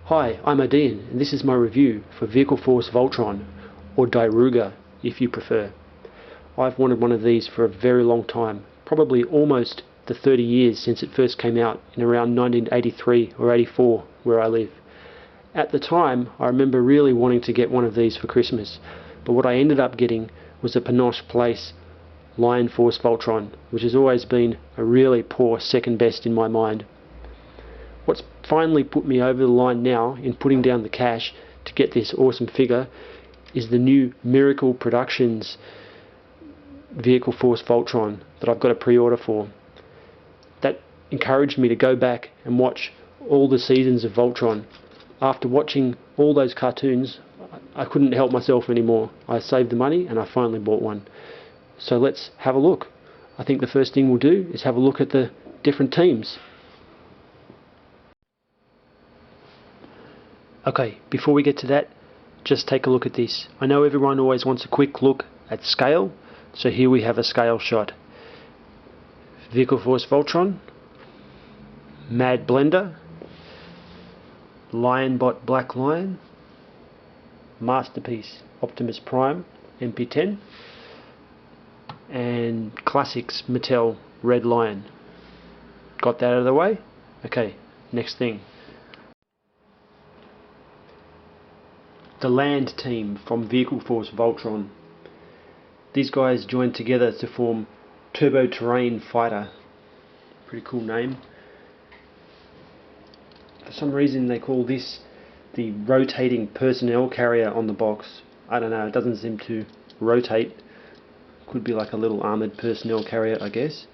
Hi, I'm Odeean, and this is my review for Vehicle Force Voltron, or Dairugger if you prefer. I've wanted one of these for a very long time, probably almost the 30 years since it first came out in around 1983 or 84 where I live. At the time, I remember really wanting to get one of these for Christmas, but what I ended up getting was a Panoche Place Lion Force Voltron, which has always been a really poor second best in my mind. What's finally put me over the line now in putting down the cash to get this awesome figure is the new Miracle Productions Vehicle Force Voltron that I've got a pre-order for. That encouraged me to go back and watch all the seasons of Voltron. After watching all those cartoons, I couldn't help myself anymore. I saved the money and I finally bought one. So let's have a look. I think the first thing we'll do is have a look at the different teams. Okay, before we get to that, just take a look at this. I know everyone always wants a quick look at scale, so here we have a scale shot. Vehicle Force Voltron, Mad Blender, Lionbot Black Lion, Masterpiece Optimus Prime MP10, and Classics Mattel Red Lion. Got that out of the way? Okay, next thing. The Land team from Vehicle Force Voltron. These guys joined together to form Turbo Terrain Fighter. Pretty cool name. For some reason they call this the rotating personnel carrier on the box. I don't know, it doesn't seem to rotate. Could be like a little armoured personnel carrier, I guess.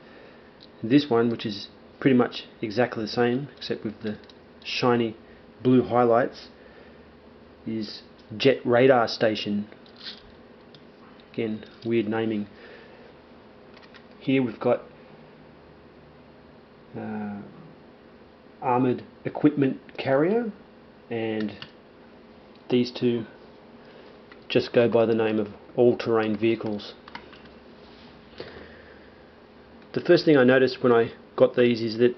This one, which is pretty much exactly the same except with the shiny blue highlights, is Jet Radar Station. Again, weird naming. Here we've got Armoured Equipment Carrier, and these two just go by the name of All-Terrain Vehicles. The first thing I noticed when I got these is that,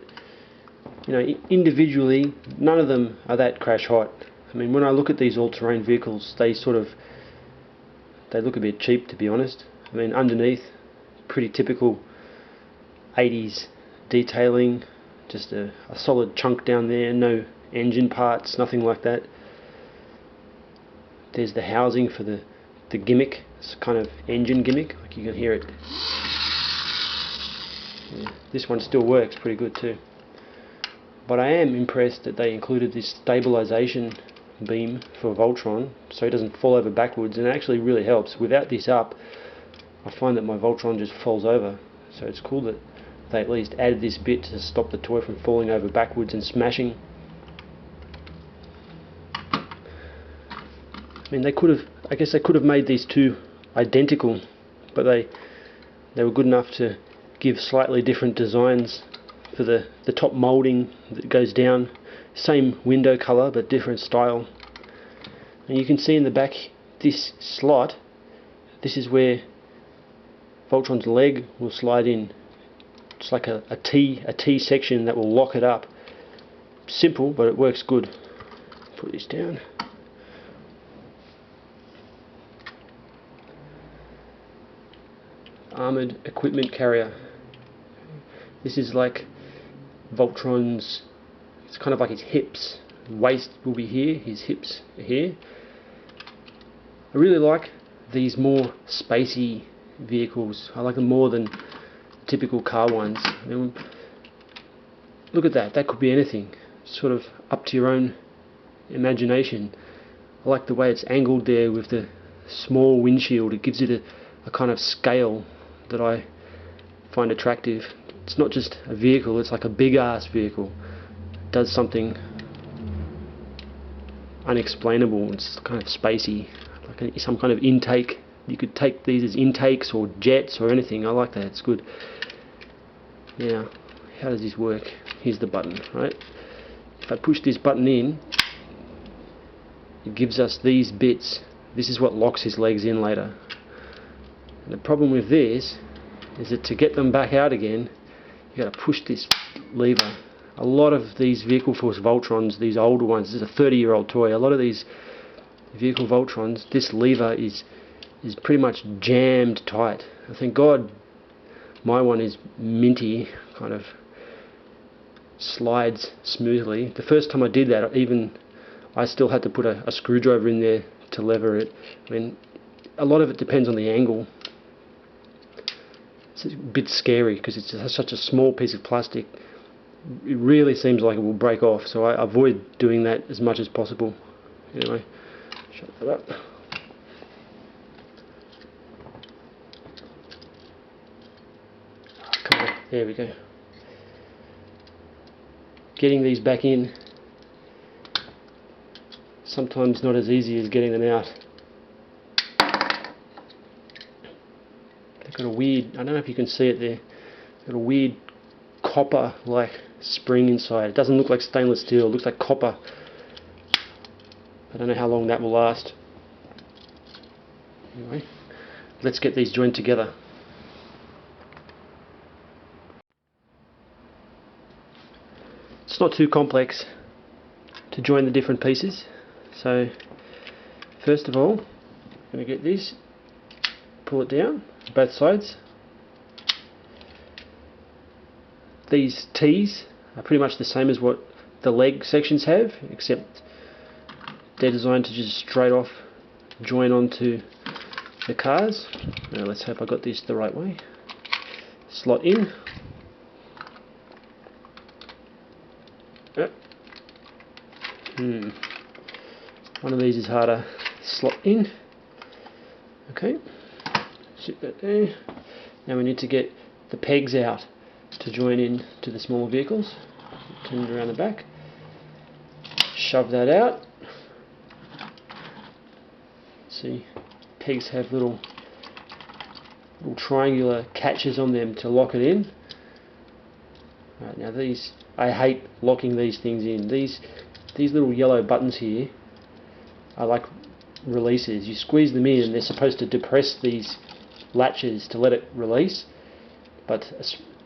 you know, individually none of them are that crash hot. I mean, when I look at these all-terrain vehicles, they look a bit cheap, to be honest. I mean, underneath, pretty typical 80s detailing, just a solid chunk down there, no engine parts, nothing like that. There's the housing for the gimmick, it's kind of engine gimmick, like you can hear it. Yeah, this one still works pretty good too. But I am impressed that they included this stabilization beam for Voltron so it doesn't fall over backwards, and it actually really helps. Without this up, I find that my Voltron just falls over, so it's cool that they at least added this bit to stop the toy from falling over backwards and smashing. I mean, I guess they could have made these two identical, but they were good enough to give slightly different designs for the top moulding that goes down. Same window colour but different style. And you can see in the back, this slot, this is where Voltron's leg will slide in. It's like a T section that will lock it up. Simple, but it works good. Put this down. Armoured Equipment Carrier. This is like Voltron's, it's kind of like his hips. Waist will be here, his hips are here. I really like these more spacey vehicles. I like them more than typical car ones. I mean, look at that, that could be anything. Sort of up to your own imagination. I like the way it's angled there with the small windshield. It gives it a kind of scale that I find attractive. It's not just a vehicle, it's like a big ass vehicle. It does something unexplainable. It's kind of spacey, like some kind of intake. You could take these as intakes or jets or anything. I like that, it's good. Now, how does this work? Here's the button, right? If I push this button in, it gives us these bits. This is what locks his legs in later. And the problem with this is that to get them back out again, you got to push this lever. A lot of these Vehicle Force Voltrons, these older ones, this is a 30-year-old toy, a lot of these Vehicle Voltrons, this lever is pretty much jammed tight. Thank God my one is minty, kind of slides smoothly. The first time I did that, I still had to put a screwdriver in there to lever it. I mean, a lot of it depends on the angle. It's a bit scary because it's such a small piece of plastic. It really seems like it will break off, so I avoid doing that as much as possible. Anyway, shut that up. Come on, there we go. Getting these back in, sometimes not as easy as getting them out. They've got a weird, I don't know if you can see it there, they've got a weird copper-like spring inside. It doesn't look like stainless steel, it looks like copper. I don't know how long that will last. Anyway, let's get these joined together. It's not too complex to join the different pieces. So first of all, I'm going to get this, pull it down, both sides. These T's are pretty much the same as what the leg sections have, except they're designed to just straight off join onto the cars. Now let's hope I got this the right way. Slot in. One of these is harder. Slot in. Okay. Sit that there. Now we need to get the pegs out to join in to the smaller vehicles. Turn it around the back. Shove that out. See, pegs have little triangular catches on them to lock it in. Right, now these, I hate locking these things in. These little yellow buttons here are like releases. You squeeze them in and they're supposed to depress these latches to let it release, but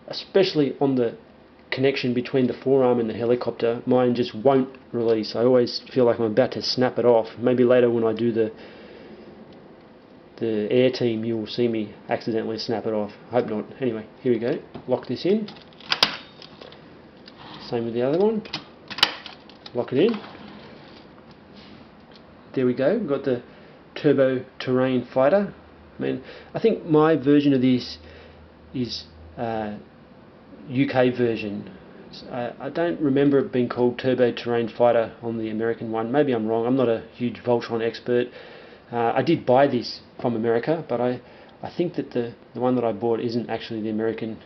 especially on the connection between the forearm and the helicopter, mine just won't release. I always feel like I'm about to snap it off. Maybe later when I do the air team you'll see me accidentally snap it off. Hope not. Anyway, here we go. Lock this in. Same with the other one. Lock it in. There we go. We've got the Turbo Terrain Fighter. I mean, I think my version of this is UK version. I don't remember it being called Turbo Terrain Fighter on the American one. Maybe I'm wrong. I'm not a huge Voltron expert. I did buy this from America, but I think that the one that I bought isn't actually the American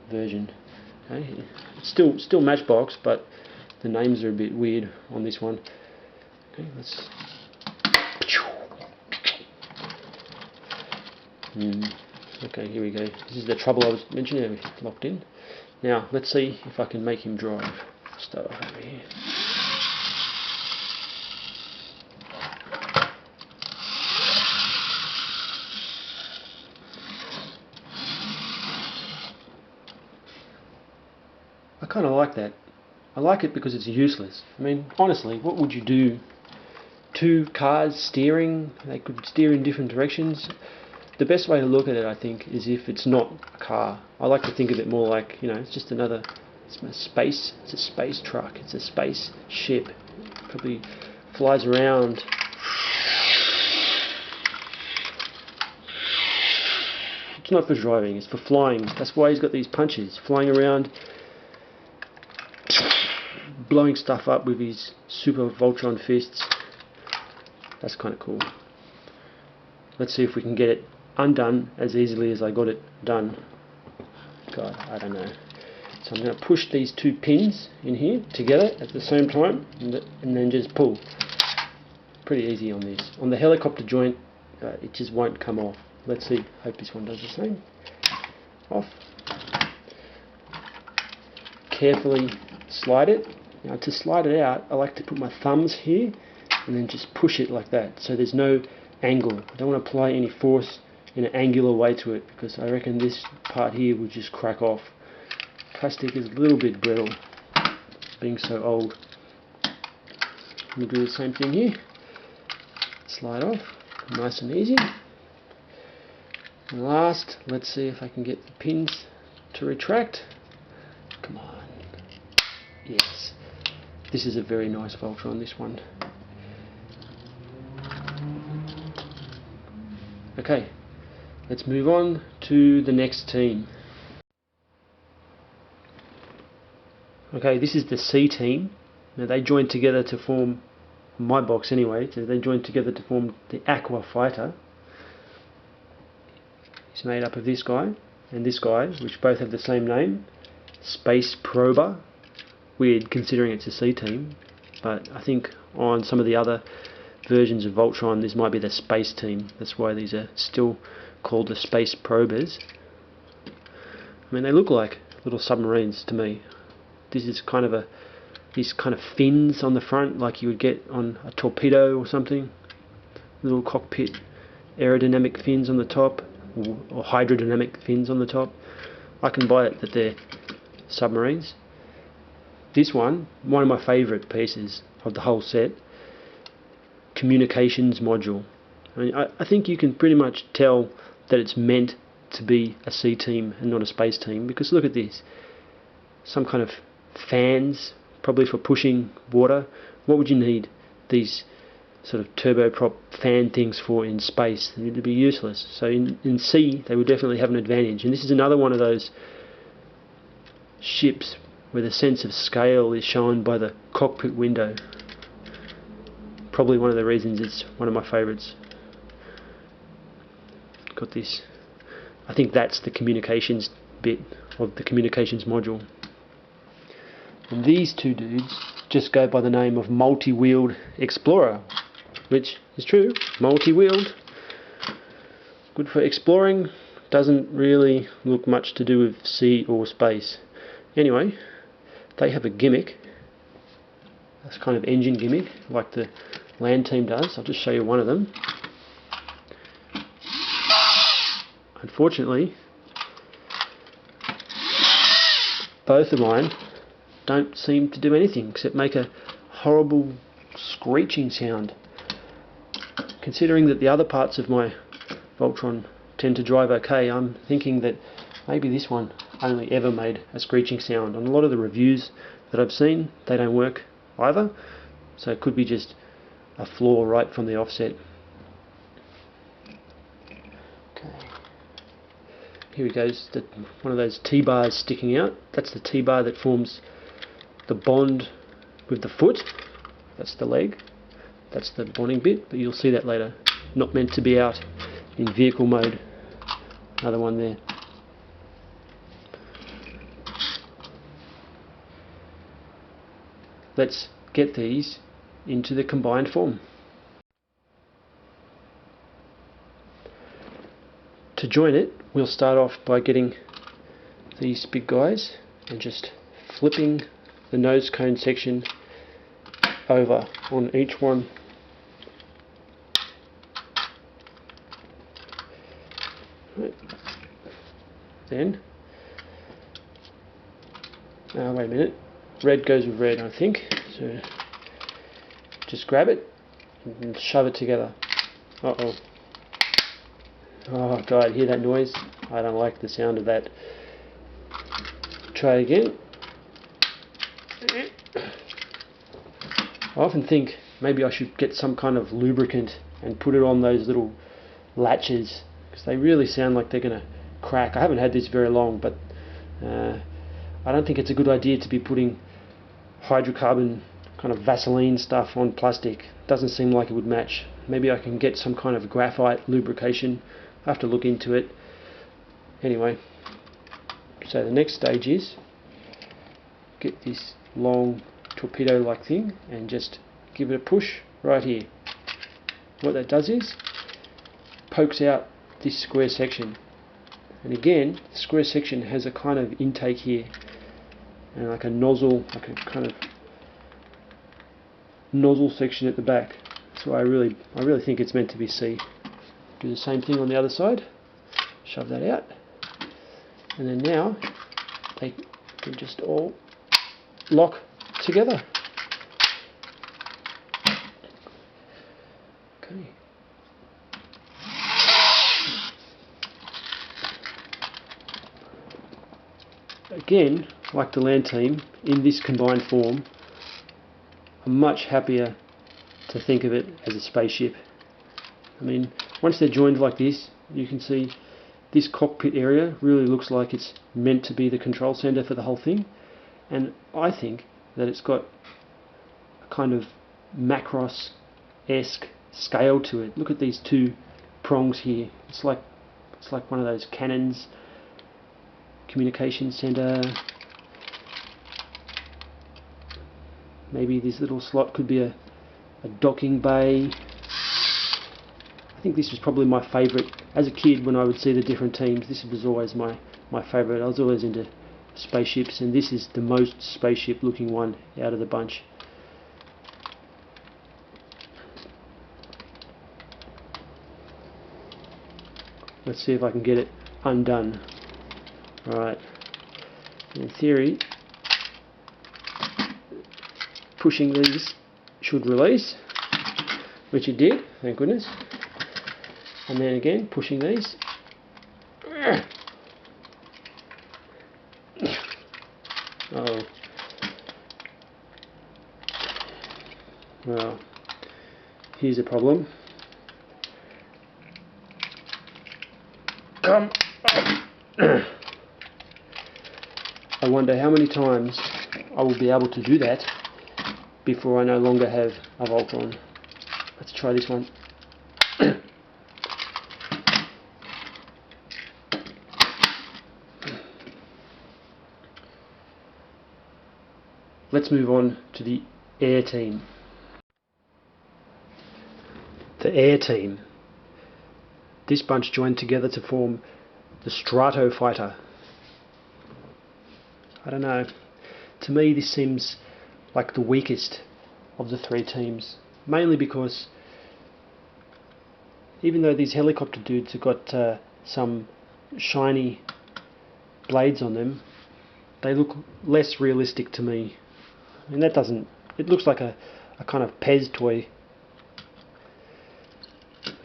version. Okay. It's still Matchbox, but the names are a bit weird on this one. Okay, let's. Okay, here we go. This is the trouble I was mentioning. Locked in. Now let's see if I can make him drive. Start off over here. I kind of like that. I like it because it's useless. I mean, honestly, what would you do? Two cars steering, they could steer in different directions. The best way to look at it, I think, is if it's not a car. I like to think of it more like, you know, it's just another it's a space truck, it's a space ship. It probably flies around. It's not for driving, it's for flying. That's why he's got these punches, flying around, blowing stuff up with his super Voltron fists. That's kind of cool. Let's see if we can get it undone as easily as I got it done. God, I don't know. So I'm going to push these two pins in here together at the same time and then just pull. Pretty easy on this. On the helicopter joint, it just won't come off. Let's see. Hope this one does the same. Off. Carefully slide it. Now to slide it out, I like to put my thumbs here and then just push it like that, so there's no angle. I don't want to apply any force in an angular way to it, because I reckon this part here would just crack off. Plastic is a little bit brittle. being so old. We'll do the same thing here. Slide off, nice and easy. And last, let's see if I can get the pins to retract. Come on. Yes. This is a very nice Voltron, this one. Okay, let's move on to the next team. Okay, this is the C team. Now they joined together to form, my box anyway, so they joined together to form the Aqua Fighter. It's made up of this guy and this guy, which both have the same name, Space Prober. Weird considering it's a C team, but I think on some of the other versions of Voltron this might be the Space team. That's why these are still called the Space Probers. I mean, they look like little submarines to me. This is kind of these kind of fins on the front, like you would get on a torpedo or something. Little cockpit aerodynamic fins on the top, or hydrodynamic fins on the top. I can buy it that they're submarines. This one of my favourite pieces of the whole set, communications module. I mean, I think you can pretty much tell that it's meant to be a C team and not a space team, because look at this. Some kind of fans, probably for pushing water. What would you need these sort of turboprop fan things for in space? It'd be useless. So in C they would definitely have an advantage. And this is another one of those ships where the sense of scale is shown by the cockpit window. Probably one of the reasons it's one of my favourites. Got this. I think that's the communications bit of the communications module. And these two dudes just go by the name of Multi-Wheeled Explorer, which is true, multi-wheeled. Good for exploring, doesn't really look much to do with sea or space. Anyway, they have a gimmick, that's kind of engine gimmick, like the land team does. I'll just show you one of them. Unfortunately, both of mine don't seem to do anything except make a horrible screeching sound. Considering that the other parts of my Voltron tend to drive okay, I'm thinking that maybe this one only ever made a screeching sound. On a lot of the reviews that I've seen, they don't work either, so it could be just a flaw right from the offset. Okay. Here we go, one of those T-bars sticking out. That's the T-bar that forms the bond with the foot. That's the leg. That's the bonding bit, but you'll see that later. Not meant to be out in vehicle mode. Another one there. Let's get these into the combined form. To join it, we'll start off by getting these big guys and just flipping the nose cone section over on each one. Right. Then, wait a minute, red goes with red, I think, so just grab it and shove it together. Uh-oh. Oh god, hear that noise? I don't like the sound of that. Try again. I often think maybe I should get some kind of lubricant and put it on those little latches, because they really sound like they're going to crack. I haven't had this very long, but I don't think it's a good idea to be putting hydrocarbon kind of Vaseline stuff on plastic. Doesn't seem like it would match. Maybe I can get some kind of graphite lubrication. I have to look into it. Anyway, so the next stage is get this long torpedo like thing and just give it a push right here. What that does is pokes out this square section, and again the square section has a kind of intake here and like a nozzle, like a kind of nozzle section at the back. So I really think it's meant to be C. Do the same thing on the other side, shove that out, and then now they can just all lock together. Okay. Again, like the land team, in this combined form, I'm much happier to think of it as a spaceship. I mean, once they're joined like this, you can see this cockpit area really looks like it's meant to be the control center for the whole thing, and I think that it's got a kind of Macross-esque scale to it. Look at these two prongs here. It's like one of those cannons. Communication center. Maybe this little slot could be a docking bay. I think this was probably my favourite as a kid. When I would see the different teams, this was always my favourite. I was always into spaceships, and this is the most spaceship looking one out of the bunch. Let's see if I can get it undone. Alright, in theory, pushing these should release, which it did, thank goodness. And then again, pushing these. Oh. Well, here's a problem. Come on. I wonder how many times I will be able to do that before I no longer have a Voltron. Let's try this one. Let's move on to the air team. The air team. This bunch joined together to form the Strato Fighter. I don't know. To me, this seems like the weakest of the three teams. Mainly because even though these helicopter dudes have got some shiny blades on them, they look less realistic to me. I mean, that doesn't... It looks like a kind of Pez toy.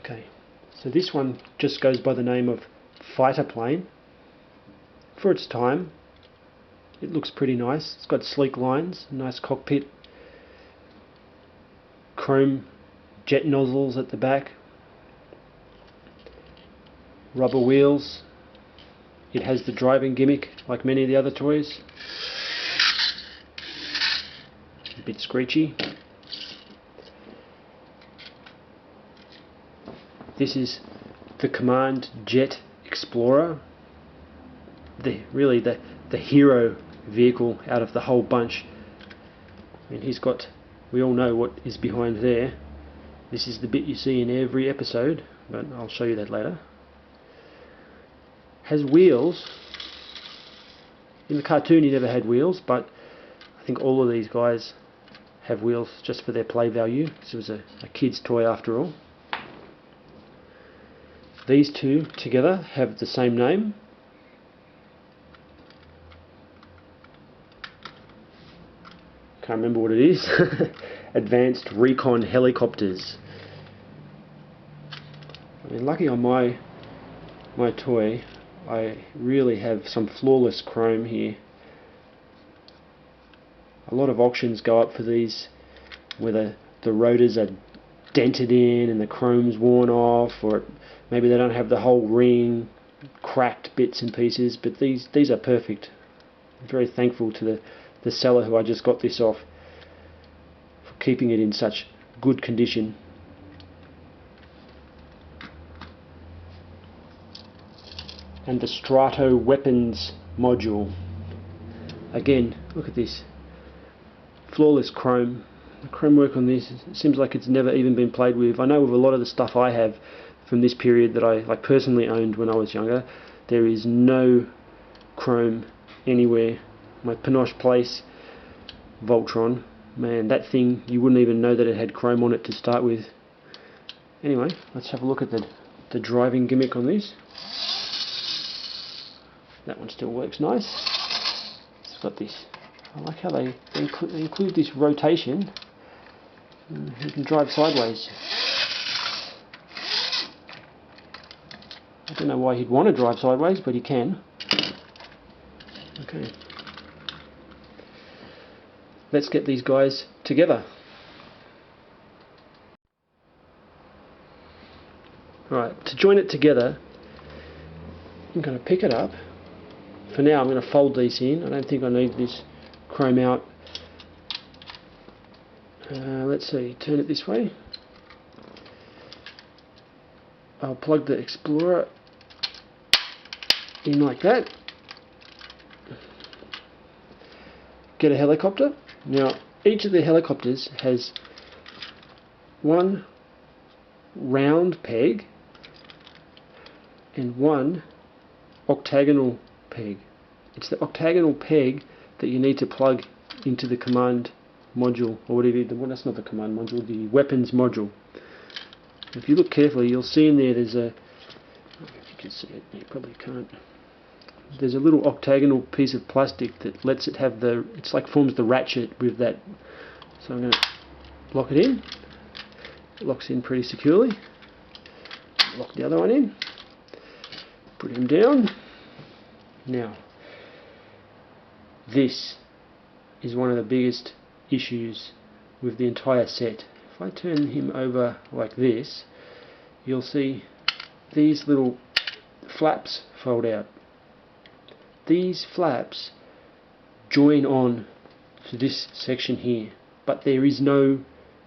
Okay, so this one just goes by the name of Fighter Plane. For its time, it looks pretty nice. It's got sleek lines, nice cockpit, chrome jet nozzles at the back, rubber wheels. It has the driving gimmick like many of the other toys. A bit screechy. This is the Command Jet Explorer, really the hero vehicle out of the whole bunch. I mean, he's got, we all know what is behind there. This is the bit you see in every episode, but I'll show you that later. Has wheels. In the cartoon he never had wheels, but I think all of these guys have wheels just for their play value. This was a kid's toy after all. These two together have the same name. Can't remember what it is. Advanced Recon Helicopters. I mean, lucky on my toy, I really have some flawless chrome here. A lot of auctions go up for these where the rotors are dented in and the chrome's worn off, or maybe they don't have the whole ring, cracked bits and pieces, but these are perfect. I'm very thankful to the seller who I just got this off for keeping it in such good condition. And the Strato weapons module. Again, look at this. Flawless chrome. The chrome work on this seems like it's never even been played with. I know with a lot of the stuff I have from this period that I personally owned when I was younger, there is no chrome anywhere. My Pinoche Place Voltron, man, that thing, you wouldn't even know that it had chrome on it to start with. Anyway, let's have a look at the driving gimmick on this. That one still works nice. It's got this I like how they include this rotation. You can drive sideways. I don't know why he'd want to drive sideways, but he can. Okay. Let's get these guys together. Alright, to join it together, I'm going to pick it up. For now I'm going to fold these in. I don't think I need this chrome out. Let's see, turn it this way. I'll plug the Explorer in like that. Get a helicopter. Now each of the helicopters has one round peg and one octagonal peg. It's the octagonal peg that you need to plug into the command module, or whatever. Well, that's not the command module, the weapons module. If you look carefully, you'll see in there there's a, I don't know if you can see it, you probably can't. There's a little octagonal piece of plastic that lets it have the, it's like forms the ratchet with that. So I'm going to lock it in. It locks in pretty securely. Lock the other one in. Put him down. Now, this is one of the biggest issues with the entire set. If I turn him over like this, you'll see these little flaps fold out. These flaps join on to this section here, but there is no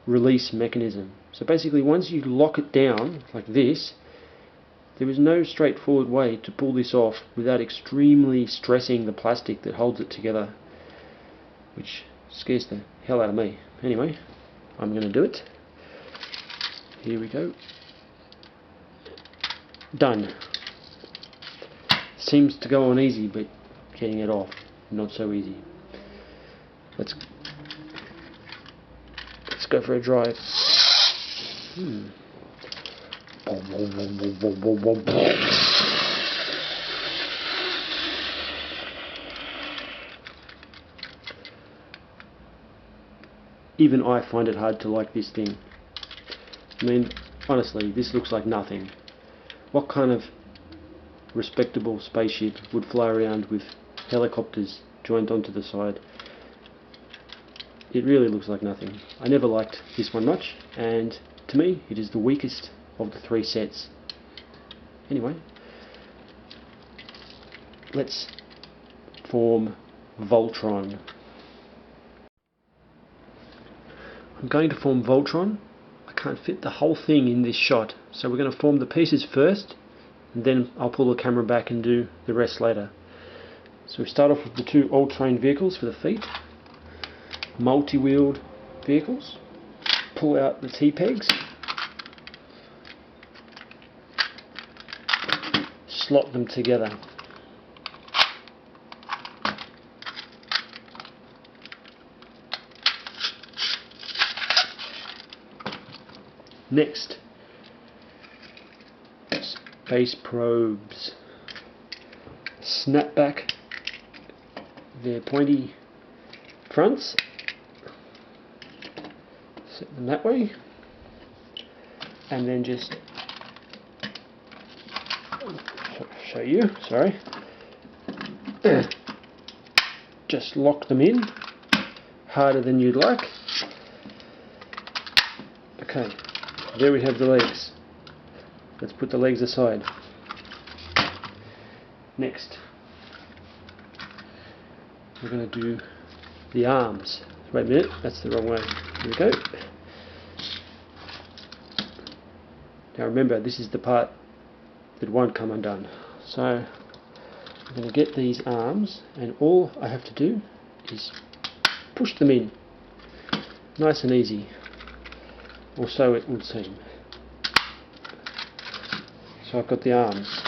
release mechanism. So basically once you lock it down like this, there is no straightforward way to pull this off without extremely stressing the plastic that holds it together, which scares the hell out of me. Anyway, I'm going to do it. Here we go. Done. Seems to go on easy, but getting it off, not so easy. Let's go for a drive. Even I find it hard to like this thing. I mean, honestly, this looks like nothing. What kind of respectable spaceship would fly around with helicopters joined onto the side? It really looks like nothing. I never liked this one much, and to me it is the weakest of the three sets. Anyway, let's form Voltron. I'm going to form Voltron. I can't fit the whole thing in this shot, so we're going to form the pieces first, and then I'll pull the camera back and do the rest later. So we start off with the two all-terrain vehicles for the feet, multi-wheeled vehicles. Pull out the T-pegs, slot them together. Next, space probes. Snap back their pointy fronts, set them that way, and then just show you, sorry, just lock them in harder than you'd like. Okay, there we have the legs. Let's put the legs aside. Next, we're going to do the arms. Wait a minute, that's the wrong way. Here we go. Now remember, this is the part that won't come undone. So I'm going to get these arms, and all I have to do is push them in. Nice and easy. Or so it would seem. So I've got the arms.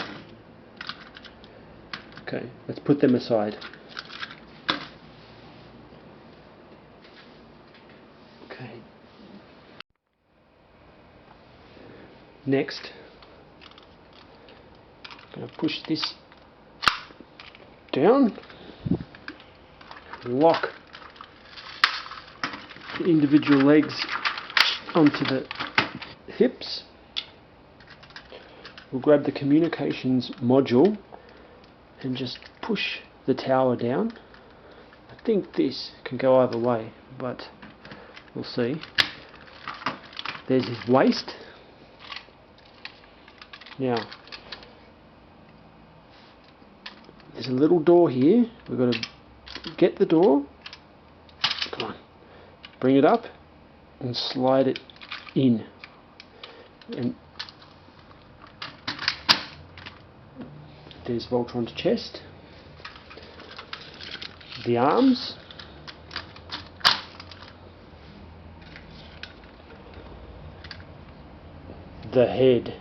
Okay, let's put them aside. Okay. Next, I'm going to push this down, lock the individual legs onto the hips. We'll grab the communications module and just push the tower down. I think this can go either way, but we'll see. There's his waist. Now, there's a little door here. We've got to get the door. Come on. Bring it up and slide it in. And there's Voltron's chest. The arms. The head.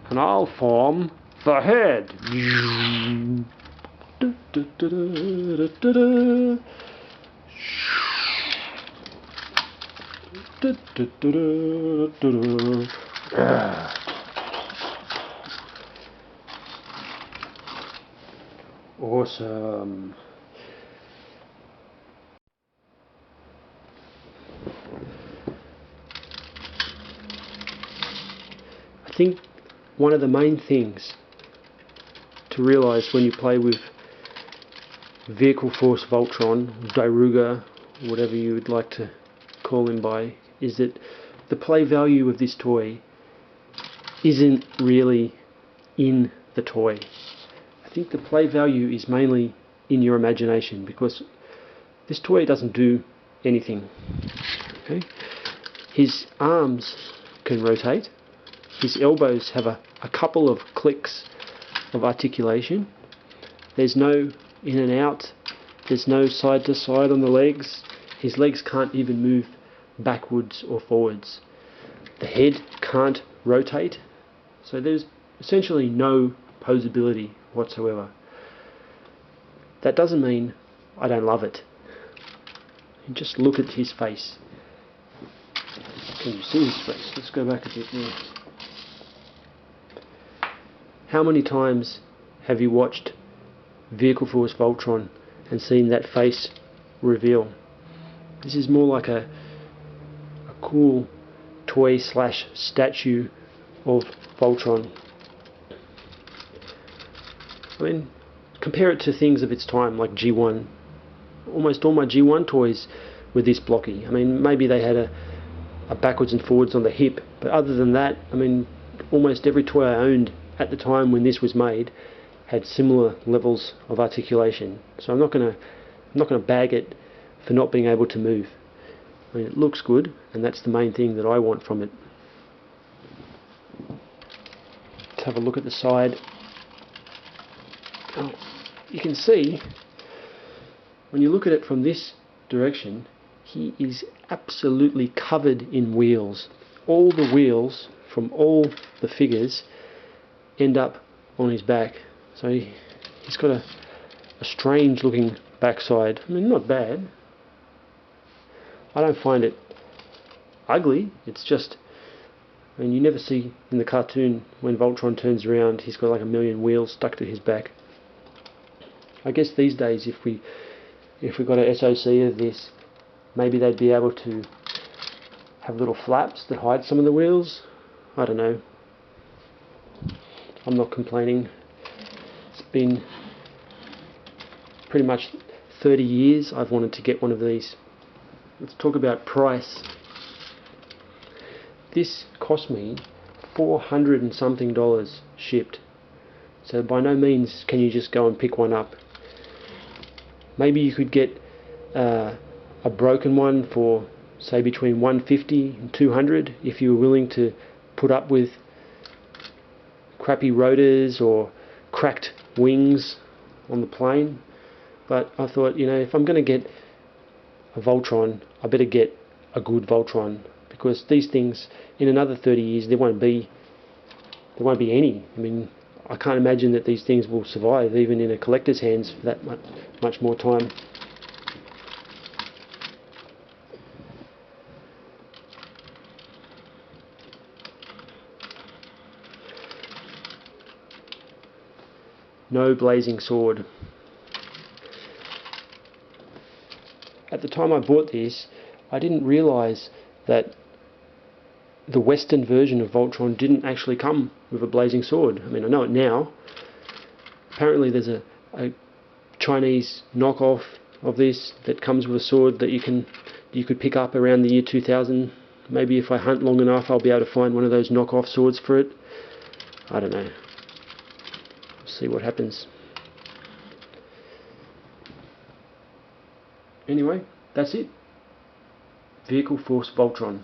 And I'll form the head. Awesome. I think one of the main things to realise when you play with Vehicle Force Voltron, Dairugger, whatever you would like to call him by, is that the play value of this toy isn't really in the toy. I think the play value is mainly in your imagination, because this toy doesn't do anything. Okay? His arms can rotate. His elbows have a couple of clicks of articulation. There's no in and out. There's no side to side on the legs. His legs can't even move backwards or forwards. The head can't rotate. So there's essentially no posability whatsoever. That doesn't mean I don't love it. You just look at his face. Can you see his face? Let's go back a bit there. How many times have you watched Vehicle Force Voltron and seen that face reveal? This is more like a cool toy slash statue of Voltron. I mean, compare it to things of its time like G1. Almost all my G1 toys were this blocky. I mean, maybe they had a backwards and forwards on the hip, but other than that, I mean, almost every toy I owned at the time when this was made had similar levels of articulation. So I'm not gonna bag it for not being able to move. I mean, it looks good, and that's the main thing that I want from it. Let's have a look at the side. Oh, you can see when you look at it from this direction, he is absolutely covered in wheels. All the wheels from all the figures end up on his back. So he's got a strange looking backside. I mean, not bad. I don't find it ugly. It's just, I mean, you never see in the cartoon when Voltron turns around, he's got like a million wheels stuck to his back. I guess these days, if we got a SOC of this, maybe they'd be able to have little flaps that hide some of the wheels. I don't know. I'm not complaining. It's been pretty much 30 years I've wanted to get one of these. Let's talk about price. This cost me $400 and something shipped. So by no means can you just go and pick one up. Maybe you could get a broken one for say between $150 and $200 if you were willing to put up with crappy rotors or cracked wings on the plane. But I thought, you know, if I'm going to get a Voltron, I better get a good Voltron, because these things in another 30 years there won't be any. I mean, I can't imagine that these things will survive even in a collector's hands for that much more time. No blazing sword. at the time I bought this, I didn't realise that the Western version of Voltron didn't actually come with a blazing sword. I mean, I know it now. Apparently there's a Chinese knockoff of this that comes with a sword that you could pick up around the year 2000. Maybe if I hunt long enough I'll be able to find one of those knockoff swords for it. I don't know. We'll see what happens. Anyway, that's it. Vehicle Force Voltron.